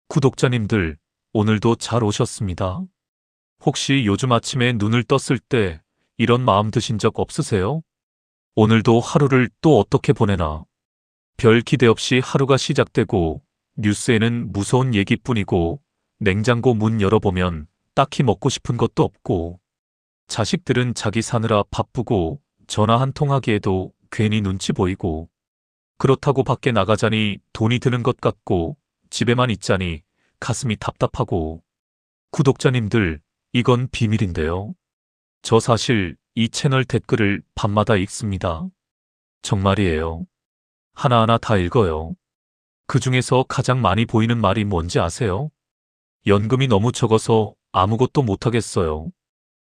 구독자님들, 오늘도 잘 오셨습니다. 혹시 요즘 아침에 눈을 떴을 때 이런 마음 드신 적 없으세요? 오늘도 하루를 또 어떻게 보내나? 별 기대 없이 하루가 시작되고 뉴스에는 무서운 얘기뿐이고 냉장고 문 열어보면 딱히 먹고 싶은 것도 없고 자식들은 자기 사느라 바쁘고 전화 한 통 하기에도 괜히 눈치 보이고 그렇다고 밖에 나가자니 돈이 드는 것 같고 집에만 있자니 가슴이 답답하고 구독자님들, 이건 비밀인데요. 저 사실 이 채널 댓글을 밤마다 읽습니다. 정말이에요. 하나하나 다 읽어요. 그 중에서 가장 많이 보이는 말이 뭔지 아세요? 연금이 너무 적어서 아무것도 못하겠어요.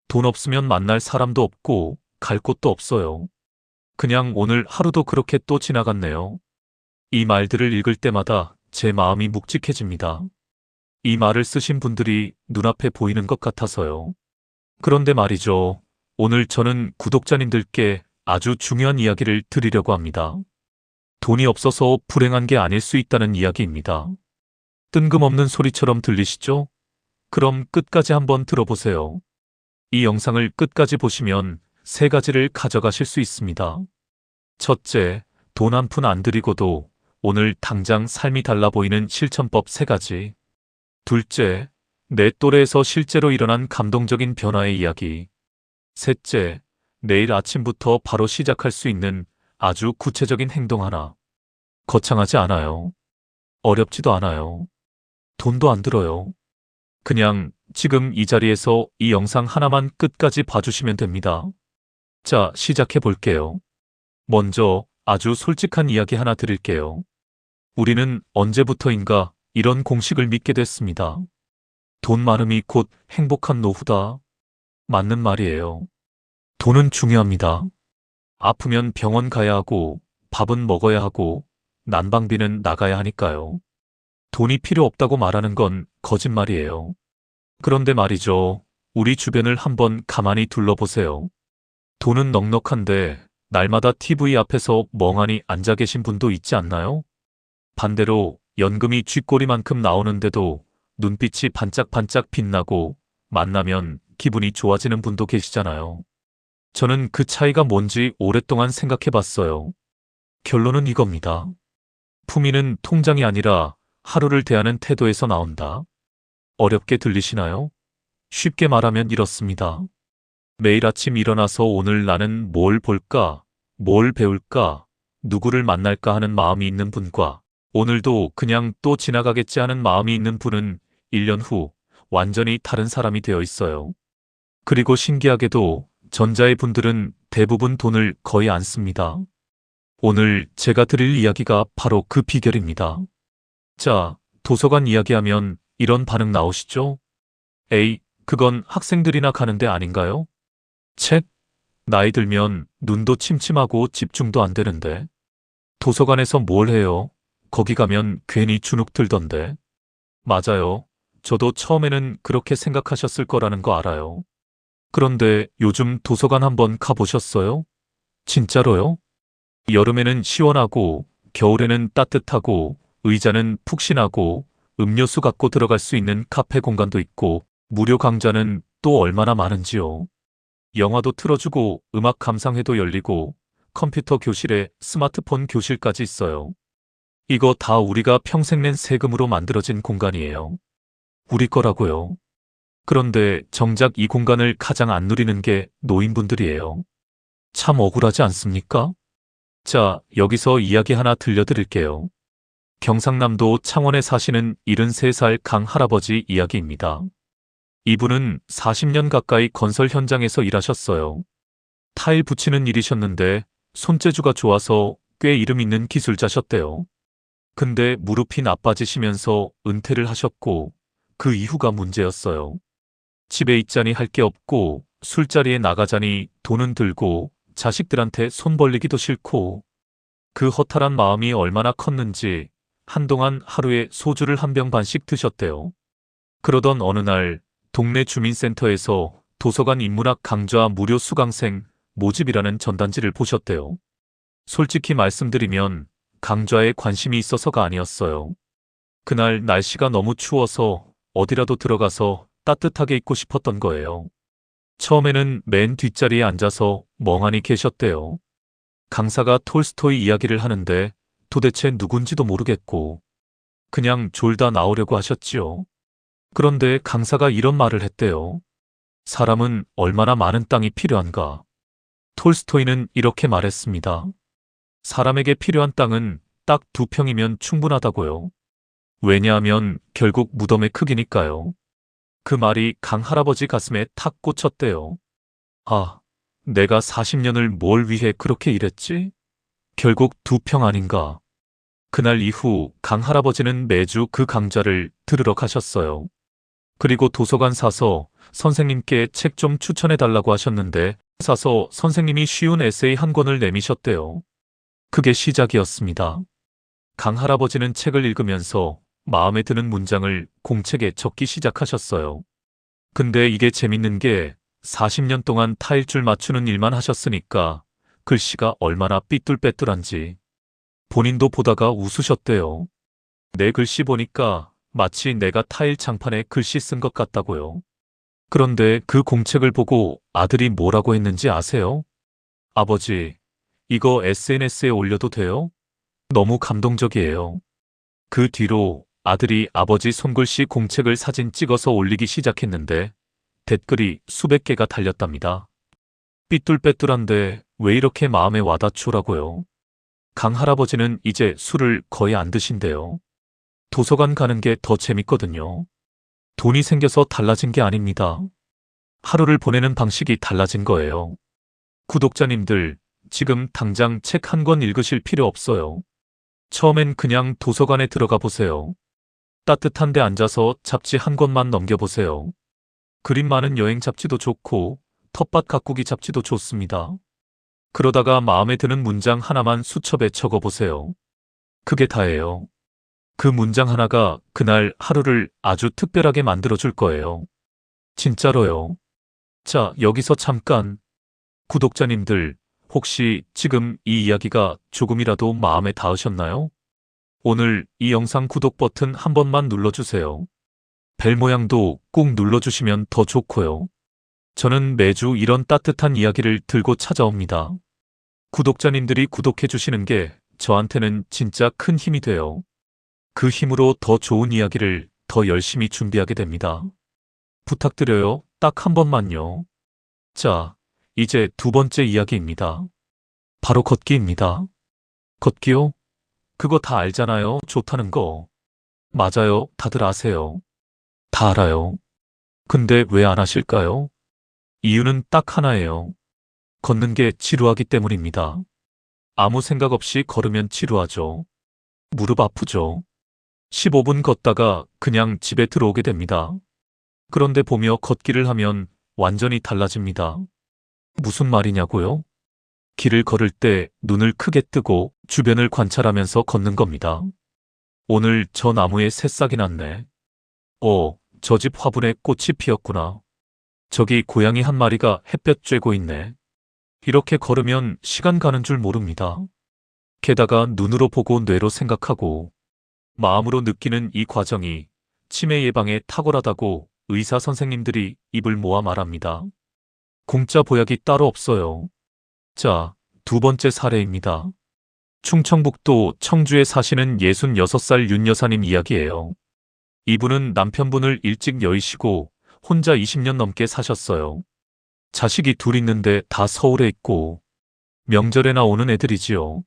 돈 없으면 만날 사람도 없고 갈 곳도 없어요. 그냥 오늘 하루도 그렇게 또 지나갔네요. 이 말들을 읽을 때마다 제 마음이 묵직해집니다. 이 말을 쓰신 분들이 눈앞에 보이는 것 같아서요. 그런데 말이죠. 오늘 저는 구독자님들께 아주 중요한 이야기를 드리려고 합니다. 돈이 없어서 불행한 게 아닐 수 있다는 이야기입니다. 뜬금없는 소리처럼 들리시죠? 그럼 끝까지 한번 들어보세요. 이 영상을 끝까지 보시면 세 가지를 가져가실 수 있습니다. 첫째, 돈 한 푼 안 들이고도 오늘 당장 삶이 달라 보이는 실천법 세 가지. 둘째, 내 또래에서 실제로 일어난 감동적인 변화의 이야기. 셋째, 내일 아침부터 바로 시작할 수 있는 아주 구체적인 행동 하나. 거창하지 않아요. 어렵지도 않아요. 돈도 안 들어요. 그냥 지금 이 자리에서 이 영상 하나만 끝까지 봐주시면 됩니다. 자, 시작해 볼게요. 먼저 아주 솔직한 이야기 하나 드릴게요. 우리는 언제부터인가 이런 공식을 믿게 됐습니다. 돈 많음이 곧 행복한 노후다. 맞는 말이에요. 돈은 중요합니다. 아프면 병원 가야 하고 밥은 먹어야 하고 난방비는 나가야 하니까요. 돈이 필요 없다고 말하는 건 거짓말이에요. 그런데 말이죠. 우리 주변을 한번 가만히 둘러보세요. 돈은 넉넉한데 날마다 TV 앞에서 멍하니 앉아 계신 분도 있지 않나요? 반대로 연금이 쥐꼬리만큼 나오는데도 눈빛이 반짝반짝 빛나고 만나면 기분이 좋아지는 분도 계시잖아요. 저는 그 차이가 뭔지 오랫동안 생각해 봤어요. 결론은 이겁니다. 품위는 통장이 아니라 하루를 대하는 태도에서 나온다. 어렵게 들리시나요? 쉽게 말하면 이렇습니다. 매일 아침 일어나서 오늘 나는 뭘 볼까, 뭘 배울까, 누구를 만날까 하는 마음이 있는 분과 오늘도 그냥 또 지나가겠지 하는 마음이 있는 분은 1년 후 완전히 다른 사람이 되어 있어요. 그리고 신기하게도 전자의 분들은 대부분 돈을 거의 안 씁니다. 오늘 제가 드릴 이야기가 바로 그 비결입니다. 자, 도서관 이야기하면 이런 반응 나오시죠? 에이, 그건 학생들이나 가는 데 아닌가요? 책? 나이 들면 눈도 침침하고 집중도 안 되는데. 도서관에서 뭘 해요? 거기 가면 괜히 주눅 들던데. 맞아요. 저도 처음에는 그렇게 생각하셨을 거라는 거 알아요. 그런데 요즘 도서관 한번 가보셨어요? 진짜로요? 여름에는 시원하고 겨울에는 따뜻하고 의자는 푹신하고 음료수 갖고 들어갈 수 있는 카페 공간도 있고 무료 강좌는 또 얼마나 많은지요. 영화도 틀어주고 음악 감상회도 열리고 컴퓨터 교실에 스마트폰 교실까지 있어요. 이거 다 우리가 평생 낸 세금으로 만들어진 공간이에요. 우리 거라고요. 그런데 정작 이 공간을 가장 안 누리는 게 노인분들이에요. 참 억울하지 않습니까? 자, 여기서 이야기 하나 들려드릴게요. 경상남도 창원에 사시는 73살 강 할아버지 이야기입니다. 이분은 40년 가까이 건설 현장에서 일하셨어요. 타일 붙이는 일이셨는데 손재주가 좋아서 꽤 이름 있는 기술자셨대요. 근데 무릎이 나빠지시면서 은퇴를 하셨고 그 이후가 문제였어요. 집에 있자니 할 게 없고 술자리에 나가자니 돈은 들고 자식들한테 손 벌리기도 싫고 그 허탈한 마음이 얼마나 컸는지 한동안 하루에 소주를 한 병 반씩 드셨대요. 그러던 어느 날 동네 주민센터에서 도서관 인문학 강좌 무료 수강생 모집이라는 전단지를 보셨대요. 솔직히 말씀드리면 강좌에 관심이 있어서가 아니었어요. 그날 날씨가 너무 추워서 어디라도 들어가서 따뜻하게 있고 싶었던 거예요. 처음에는 맨 뒷자리에 앉아서 멍하니 계셨대요. 강사가 톨스토이 이야기를 하는데 도대체 누군지도 모르겠고 그냥 졸다 나오려고 하셨지요. 그런데 강사가 이런 말을 했대요. 사람은 얼마나 많은 땅이 필요한가? 톨스토이는 이렇게 말했습니다. 사람에게 필요한 땅은 딱 2평이면 충분하다고요. 왜냐하면 결국 무덤의 크기니까요. 그 말이 강 할아버지 가슴에 탁 꽂혔대요. 아, 내가 40년을 뭘 위해 그렇게 일했지? 결국 2평 아닌가? 그날 이후 강 할아버지는 매주 그 강좌를 들으러 가셨어요. 그리고 도서관 사서 선생님께 책 좀 추천해 달라고 하셨는데 사서 선생님이 쉬운 에세이 한 권을 내미셨대요. 그게 시작이었습니다. 강 할아버지는 책을 읽으면서 마음에 드는 문장을 공책에 적기 시작하셨어요. 근데 이게 재밌는 게 40년 동안 타일줄 맞추는 일만 하셨으니까 글씨가 얼마나 삐뚤빼뚤한지 본인도 보다가 웃으셨대요. 내 글씨 보니까 마치 내가 타일 장판에 글씨 쓴 것 같다고요. 그런데 그 공책을 보고 아들이 뭐라고 했는지 아세요? 아버지, 이거 SNS에 올려도 돼요? 너무 감동적이에요. 그 뒤로 아들이 아버지 손글씨 공책을 사진 찍어서 올리기 시작했는데 댓글이 수백 개가 달렸답니다. 삐뚤빼뚤한데 왜 이렇게 마음에 와닿추라고요? 강 할아버지는 이제 술을 거의 안 드신대요. 도서관 가는 게 더 재밌거든요. 돈이 생겨서 달라진 게 아닙니다. 하루를 보내는 방식이 달라진 거예요. 구독자님들, 지금 당장 책 한 권 읽으실 필요 없어요. 처음엔 그냥 도서관에 들어가 보세요. 따뜻한 데 앉아서 잡지 한 권만 넘겨보세요. 그림 많은 여행 잡지도 좋고 텃밭 가꾸기 잡지도 좋습니다. 그러다가 마음에 드는 문장 하나만 수첩에 적어보세요. 그게 다예요. 그 문장 하나가 그날 하루를 아주 특별하게 만들어줄 거예요. 진짜로요. 자, 여기서 잠깐. 구독자님들, 혹시 지금 이 이야기가 조금이라도 마음에 닿으셨나요? 오늘 이 영상 구독 버튼 한 번만 눌러주세요. 벨 모양도 꾹 눌러주시면 더 좋고요. 저는 매주 이런 따뜻한 이야기를 들고 찾아옵니다. 구독자님들이 구독해주시는 게 저한테는 진짜 큰 힘이 돼요. 그 힘으로 더 좋은 이야기를 더 열심히 준비하게 됩니다. 부탁드려요. 딱 한 번만요. 자, 이제 2번째 이야기입니다. 바로 걷기입니다. 걷기요? 그거 다 알잖아요. 좋다는 거. 맞아요. 다들 아세요. 다 알아요. 근데 왜 안 하실까요? 이유는 딱 하나예요. 걷는 게 지루하기 때문입니다. 아무 생각 없이 걸으면 지루하죠. 무릎 아프죠. 15분 걷다가 그냥 집에 들어오게 됩니다. 그런데 보며 걷기를 하면 완전히 달라집니다. 무슨 말이냐고요? 길을 걸을 때 눈을 크게 뜨고 주변을 관찰하면서 걷는 겁니다. 오늘 저 나무에 새싹이 났네. 저 집 화분에 꽃이 피었구나. 저기 고양이 한 마리가 햇볕 쬐고 있네. 이렇게 걸으면 시간 가는 줄 모릅니다. 게다가 눈으로 보고 뇌로 생각하고 마음으로 느끼는 이 과정이 치매 예방에 탁월하다고 의사 선생님들이 입을 모아 말합니다. 공짜 보약이 따로 없어요. 자, 2번째 사례입니다. 충청북도 청주에 사시는 66살 윤 여사님 이야기예요. 이분은 남편분을 일찍 여의시고 혼자 20년 넘게 사셨어요. 자식이 둘 있는데 다 서울에 있고 명절에나 오는 애들이지요.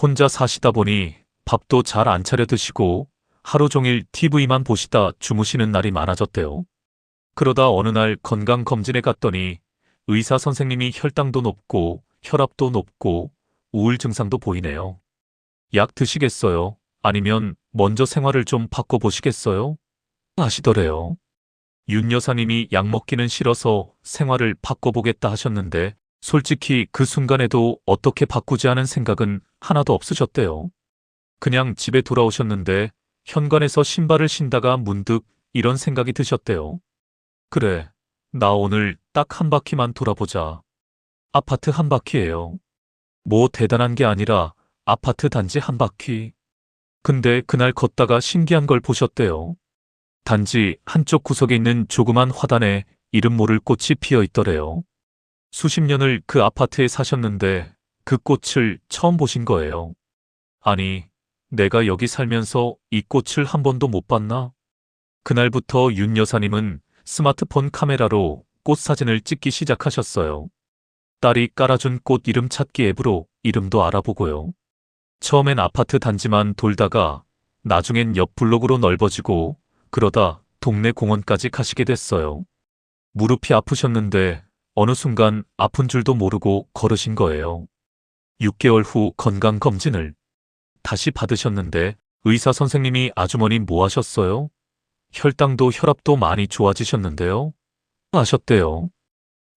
혼자 사시다 보니 밥도 잘 안 차려 드시고 하루 종일 TV만 보시다 주무시는 날이 많아졌대요. 그러다 어느 날 건강검진에 갔더니 의사 선생님이 혈당도 높고 혈압도 높고 우울 증상도 보이네요. 약 드시겠어요? 아니면 먼저 생활을 좀 바꿔보시겠어요? 하시더래요. 윤 여사님이 약 먹기는 싫어서 생활을 바꿔보겠다 하셨는데 솔직히 그 순간에도 어떻게 바꾸지 하는 생각은 하나도 없으셨대요. 그냥 집에 돌아오셨는데 현관에서 신발을 신다가 문득 이런 생각이 드셨대요. 그래, 나 오늘 딱 한 바퀴만 돌아보자. 아파트 한 바퀴예요. 뭐 대단한 게 아니라 아파트 단지 한 바퀴. 근데 그날 걷다가 신기한 걸 보셨대요. 단지 한쪽 구석에 있는 조그만 화단에 이름 모를 꽃이 피어 있더래요. 수십 년을 그 아파트에 사셨는데 그 꽃을 처음 보신 거예요. 아니, 내가 여기 살면서 이 꽃을 한 번도 못 봤나? 그날부터 윤 여사님은 스마트폰 카메라로 꽃 사진을 찍기 시작하셨어요. 딸이 깔아준 꽃 이름 찾기 앱으로 이름도 알아보고요. 처음엔 아파트 단지만 돌다가 나중엔 옆 블록으로 넓어지고 그러다 동네 공원까지 가시게 됐어요. 무릎이 아프셨는데 어느 순간 아픈 줄도 모르고 걸으신 거예요. 6개월 후 건강검진을 다시 받으셨는데 의사 선생님이 아주머니 뭐 하셨어요? 혈당도 혈압도 많이 좋아지셨는데요? 하셨대요.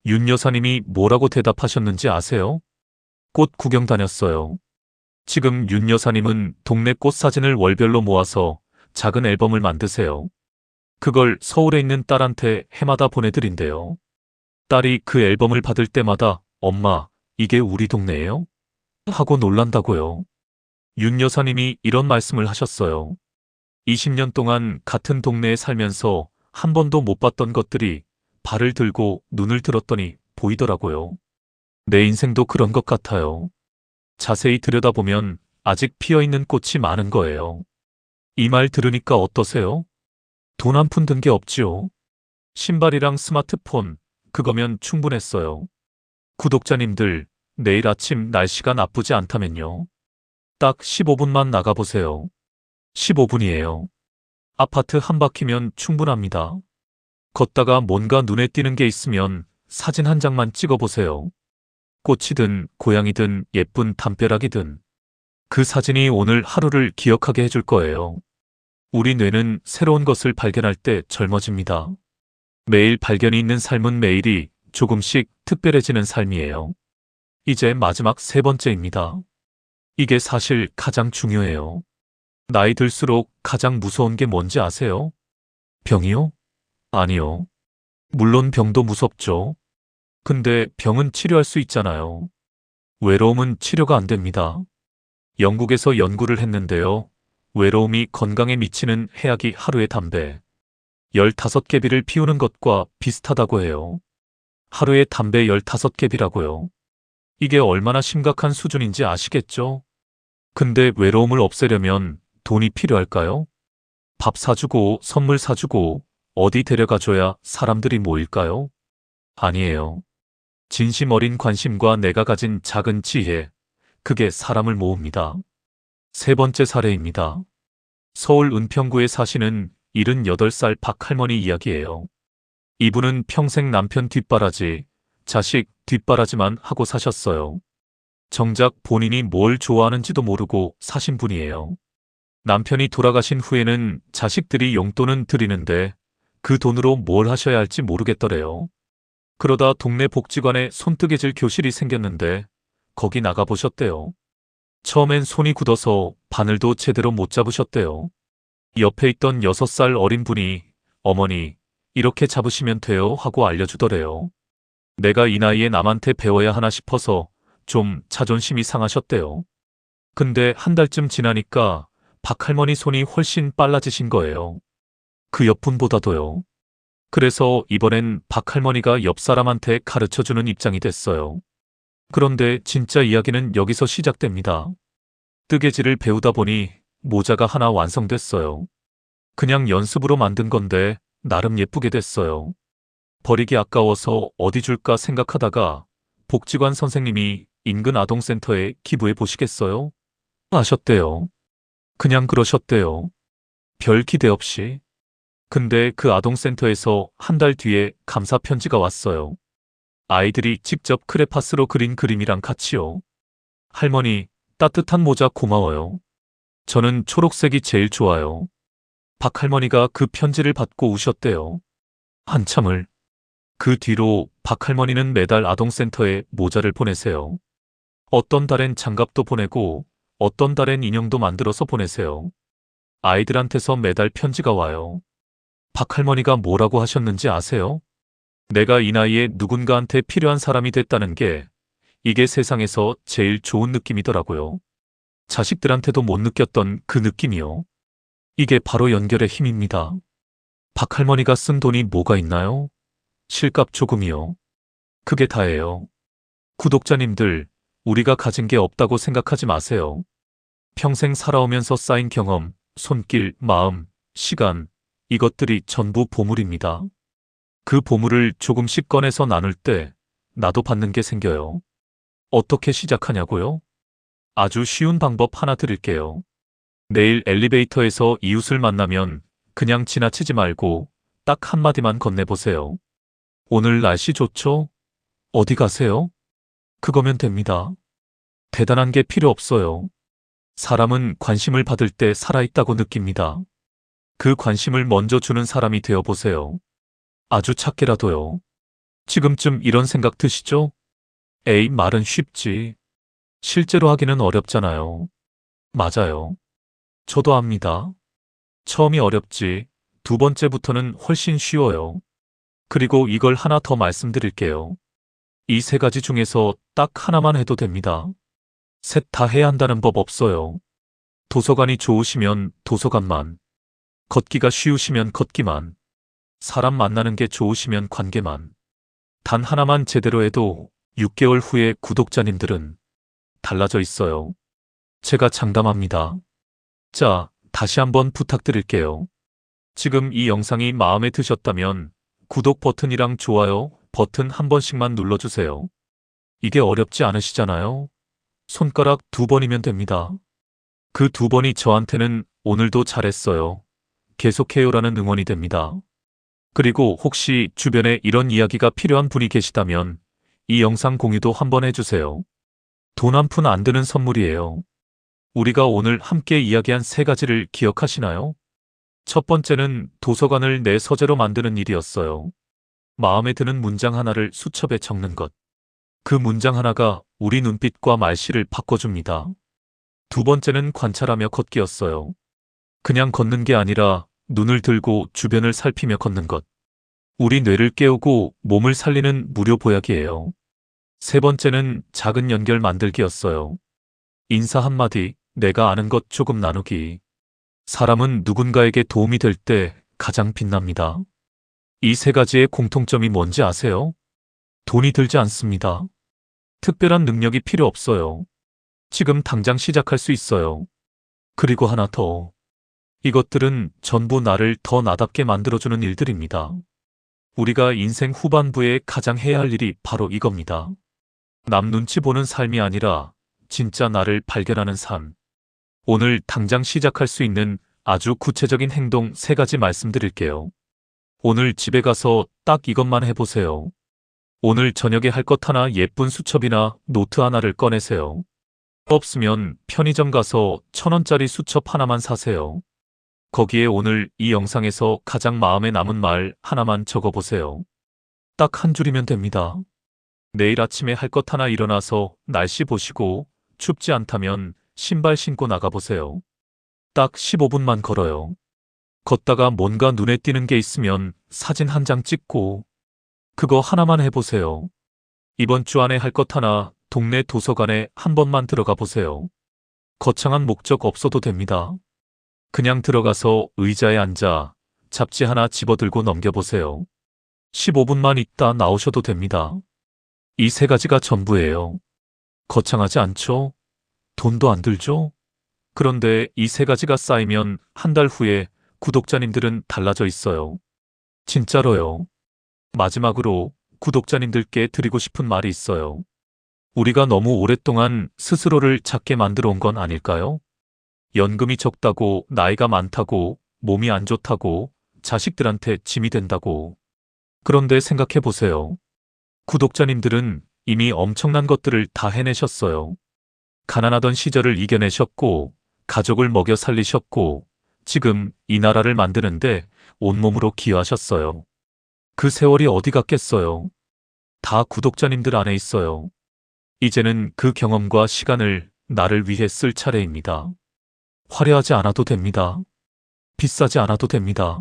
윤 여사님이 뭐라고 대답하셨는지 아세요? 꽃 구경 다녔어요. 지금 윤 여사님은 동네 꽃 사진을 월별로 모아서 작은 앨범을 만드세요. 그걸 서울에 있는 딸한테 해마다 보내드린대요. 딸이 그 앨범을 받을 때마다 엄마, 이게 우리 동네예요? 하고 놀란다고요. 윤 여사님이 이런 말씀을 하셨어요. 20년 동안 같은 동네에 살면서 한 번도 못 봤던 것들이 발을 들고 눈을 들었더니 보이더라고요. 내 인생도 그런 것 같아요. 자세히 들여다보면 아직 피어있는 꽃이 많은 거예요. 이 말 들으니까 어떠세요? 돈 한 푼 든 게 없지요. 신발이랑 스마트폰, 그거면 충분했어요. 구독자님들, 내일 아침 날씨가 나쁘지 않다면요. 딱 15분만 나가보세요. 15분이에요. 아파트 한 바퀴면 충분합니다. 걷다가 뭔가 눈에 띄는 게 있으면 사진 한 장만 찍어보세요. 꽃이든 고양이든 예쁜 담벼락이든 그 사진이 오늘 하루를 기억하게 해줄 거예요. 우리 뇌는 새로운 것을 발견할 때 젊어집니다. 매일 발견이 있는 삶은 매일이 조금씩 특별해지는 삶이에요. 이제 마지막 세 번째입니다. 이게 사실 가장 중요해요. 나이 들수록 가장 무서운 게 뭔지 아세요? 병이요? 아니요. 물론 병도 무섭죠. 근데 병은 치료할 수 있잖아요. 외로움은 치료가 안 됩니다. 영국에서 연구를 했는데요. 외로움이 건강에 미치는 해악이 하루에 담배 15개비를 피우는 것과 비슷하다고 해요. 하루에 담배 15개비라고요. 이게 얼마나 심각한 수준인지 아시겠죠? 근데 외로움을 없애려면 돈이 필요할까요? 밥 사주고 선물 사주고 어디 데려가줘야 사람들이 모일까요? 아니에요. 진심 어린 관심과 내가 가진 작은 지혜, 그게 사람을 모읍니다. 세 번째 사례입니다. 서울 은평구에 사시는 78살 박할머니 이야기예요. 이분은 평생 남편 뒷바라지, 자식 뒷바라지만 하고 사셨어요. 정작 본인이 뭘 좋아하는지도 모르고 사신 분이에요. 남편이 돌아가신 후에는 자식들이 용돈은 드리는데 그 돈으로 뭘 하셔야 할지 모르겠더래요. 그러다 동네 복지관에 손뜨개질 교실이 생겼는데 거기 나가보셨대요. 처음엔 손이 굳어서 바늘도 제대로 못 잡으셨대요. 옆에 있던 6살 어린 분이 어머니, 이렇게 잡으시면 돼요 하고 알려주더래요. 내가 이 나이에 남한테 배워야 하나 싶어서 좀 자존심이 상하셨대요. 근데 한 달쯤 지나니까 박할머니 손이 훨씬 빨라지신 거예요. 그 옆분보다도요. 그래서 이번엔 박할머니가 옆 사람한테 가르쳐주는 입장이 됐어요. 그런데 진짜 이야기는 여기서 시작됩니다. 뜨개질을 배우다 보니 모자가 하나 완성됐어요. 그냥 연습으로 만든 건데 나름 예쁘게 됐어요. 버리기 아까워서 어디 줄까 생각하다가 복지관 선생님이 인근 아동센터에 기부해 보시겠어요? 하셨대요. 그냥 그러셨대요. 별 기대 없이. 근데 그 아동센터에서 한 달 뒤에 감사 편지가 왔어요. 아이들이 직접 크레파스로 그린 그림이랑 같이요. 할머니, 따뜻한 모자 고마워요. 저는 초록색이 제일 좋아요. 박할머니가 그 편지를 받고 우셨대요. 한참을. 그 뒤로 박할머니는 매달 아동센터에 모자를 보내세요. 어떤 달엔 장갑도 보내고 어떤 달엔 인형도 만들어서 보내세요. 아이들한테서 매달 편지가 와요. 박할머니가 뭐라고 하셨는지 아세요? 내가 이 나이에 누군가한테 필요한 사람이 됐다는 게 이게 세상에서 제일 좋은 느낌이더라고요. 자식들한테도 못 느꼈던 그 느낌이요. 이게 바로 연결의 힘입니다. 박할머니가 쓴 돈이 뭐가 있나요? 실값 조금이요. 그게 다예요. 구독자님들, 우리가 가진 게 없다고 생각하지 마세요. 평생 살아오면서 쌓인 경험, 손길, 마음, 시간, 이것들이 전부 보물입니다. 그 보물을 조금씩 꺼내서 나눌 때 나도 받는 게 생겨요. 어떻게 시작하냐고요? 아주 쉬운 방법 하나 드릴게요. 내일 엘리베이터에서 이웃을 만나면 그냥 지나치지 말고 딱 한마디만 건네보세요. 오늘 날씨 좋죠? 어디 가세요? 그거면 됩니다. 대단한 게 필요 없어요. 사람은 관심을 받을 때 살아있다고 느낍니다. 그 관심을 먼저 주는 사람이 되어보세요. 아주 작게라도요. 지금쯤 이런 생각 드시죠? 에이, 말은 쉽지. 실제로 하기는 어렵잖아요. 맞아요. 저도 압니다. 처음이 어렵지, 두 번째부터는 훨씬 쉬워요. 그리고 이걸 하나 더 말씀드릴게요. 이 세 가지 중에서 딱 하나만 해도 됩니다. 셋 다 해야 한다는 법 없어요. 도서관이 좋으시면 도서관만, 걷기가 쉬우시면 걷기만, 사람 만나는 게 좋으시면 관계만. 단 하나만 제대로 해도 6개월 후에 구독자님들은 달라져 있어요. 제가 장담합니다. 자, 다시 한번 부탁드릴게요. 지금 이 영상이 마음에 드셨다면 구독 버튼이랑 좋아요 버튼 한 번씩만 눌러주세요. 이게 어렵지 않으시잖아요? 손가락 2번이면 됩니다. 그 2번이 저한테는 오늘도 잘했어요, 계속해요라는 응원이 됩니다. 그리고 혹시 주변에 이런 이야기가 필요한 분이 계시다면 이 영상 공유도 한번 해주세요. 돈 한 푼 안 드는 선물이에요. 우리가 오늘 함께 이야기한 세 가지를 기억하시나요? 첫 번째는 도서관을 내 서재로 만드는 일이었어요. 마음에 드는 문장 하나를 수첩에 적는 것. 그 문장 하나가 우리 눈빛과 말씨를 바꿔줍니다. 두 번째는 관찰하며 걷기였어요. 그냥 걷는 게 아니라 눈을 들고 주변을 살피며 걷는 것. 우리 뇌를 깨우고 몸을 살리는 무료 보약이에요. 세 번째는 작은 연결 만들기였어요. 인사 한마디, 내가 아는 것 조금 나누기. 사람은 누군가에게 도움이 될 때 가장 빛납니다. 이 세 가지의 공통점이 뭔지 아세요? 돈이 들지 않습니다. 특별한 능력이 필요 없어요. 지금 당장 시작할 수 있어요. 그리고 하나 더. 이것들은 전부 나를 더 나답게 만들어주는 일들입니다. 우리가 인생 후반부에 가장 해야 할 일이 바로 이겁니다. 남 눈치 보는 삶이 아니라 진짜 나를 발견하는 삶. 오늘 당장 시작할 수 있는 아주 구체적인 행동 3가지 말씀드릴게요. 오늘 집에 가서 딱 이것만 해보세요. 오늘 저녁에 할 것 하나, 예쁜 수첩이나 노트 하나를 꺼내세요. 없으면 편의점 가서 1,000원짜리 수첩 하나만 사세요. 거기에 오늘 이 영상에서 가장 마음에 남은 말 하나만 적어보세요. 딱 한 줄이면 됩니다. 내일 아침에 할 것 하나, 일어나서 날씨 보시고 춥지 않다면 신발 신고 나가보세요. 딱 15분만 걸어요. 걷다가 뭔가 눈에 띄는 게 있으면 사진 한 장 찍고 그거 하나만 해보세요. 이번 주 안에 할 것 하나, 동네 도서관에 한 번만 들어가 보세요. 거창한 목적 없어도 됩니다. 그냥 들어가서 의자에 앉아 잡지 하나 집어들고 넘겨보세요. 15분만 있다 나오셔도 됩니다. 이 3가지가 전부예요. 거창하지 않죠? 돈도 안 들죠? 그런데 이 3가지가 쌓이면 한 달 후에 구독자님들은 달라져 있어요. 진짜로요. 마지막으로 구독자님들께 드리고 싶은 말이 있어요. 우리가 너무 오랫동안 스스로를 작게 만들어 온 건 아닐까요? 연금이 적다고, 나이가 많다고, 몸이 안 좋다고, 자식들한테 짐이 된다고. 그런데 생각해 보세요. 구독자님들은 이미 엄청난 것들을 다 해내셨어요. 가난하던 시절을 이겨내셨고, 가족을 먹여 살리셨고, 지금 이 나라를 만드는데 온몸으로 기여하셨어요. 그 세월이 어디 갔겠어요? 다 구독자님들 안에 있어요. 이제는 그 경험과 시간을 나를 위해 쓸 차례입니다. 화려하지 않아도 됩니다. 비싸지 않아도 됩니다.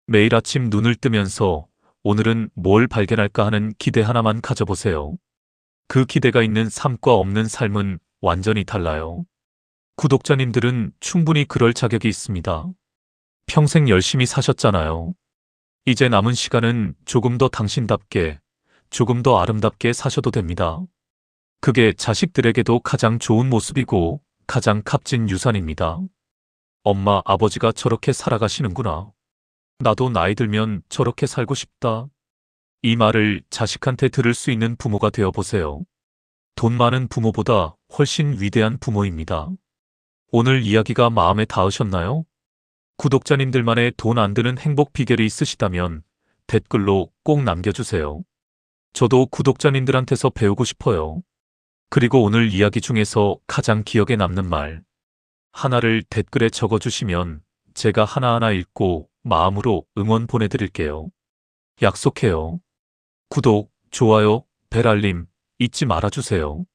매일 아침 눈을 뜨면서 오늘은 뭘 발견할까 하는 기대 하나만 가져보세요. 그 기대가 있는 삶과 없는 삶은 완전히 달라요. 구독자님들은 충분히 그럴 자격이 있습니다. 평생 열심히 사셨잖아요. 이제 남은 시간은 조금 더 당신답게, 조금 더 아름답게 사셔도 됩니다. 그게 자식들에게도 가장 좋은 모습이고 가장 값진 유산입니다. 엄마, 아버지가 저렇게 살아가시는구나. 나도 나이 들면 저렇게 살고 싶다. 이 말을 자식한테 들을 수 있는 부모가 되어 보세요. 돈 많은 부모보다 훨씬 위대한 부모입니다. 오늘 이야기가 마음에 닿으셨나요? 구독자님들만의 돈 안 드는 행복 비결이 있으시다면 댓글로 꼭 남겨주세요. 저도 구독자님들한테서 배우고 싶어요. 그리고 오늘 이야기 중에서 가장 기억에 남는 말 하나를 댓글에 적어주시면 제가 하나하나 읽고 마음으로 응원 보내드릴게요. 약속해요. 구독, 좋아요, 벨 알림 잊지 말아주세요.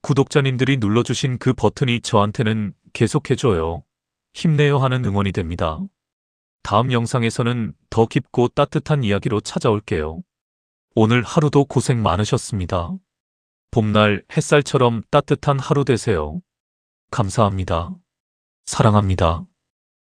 구독자님들이 눌러주신 그 버튼이 저한테는 계속해줘요. 힘내요 하는 응원이 됩니다. 다음 영상에서는 더 깊고 따뜻한 이야기로 찾아올게요. 오늘 하루도 고생 많으셨습니다. 봄날 햇살처럼 따뜻한 하루 되세요. 감사합니다. 사랑합니다.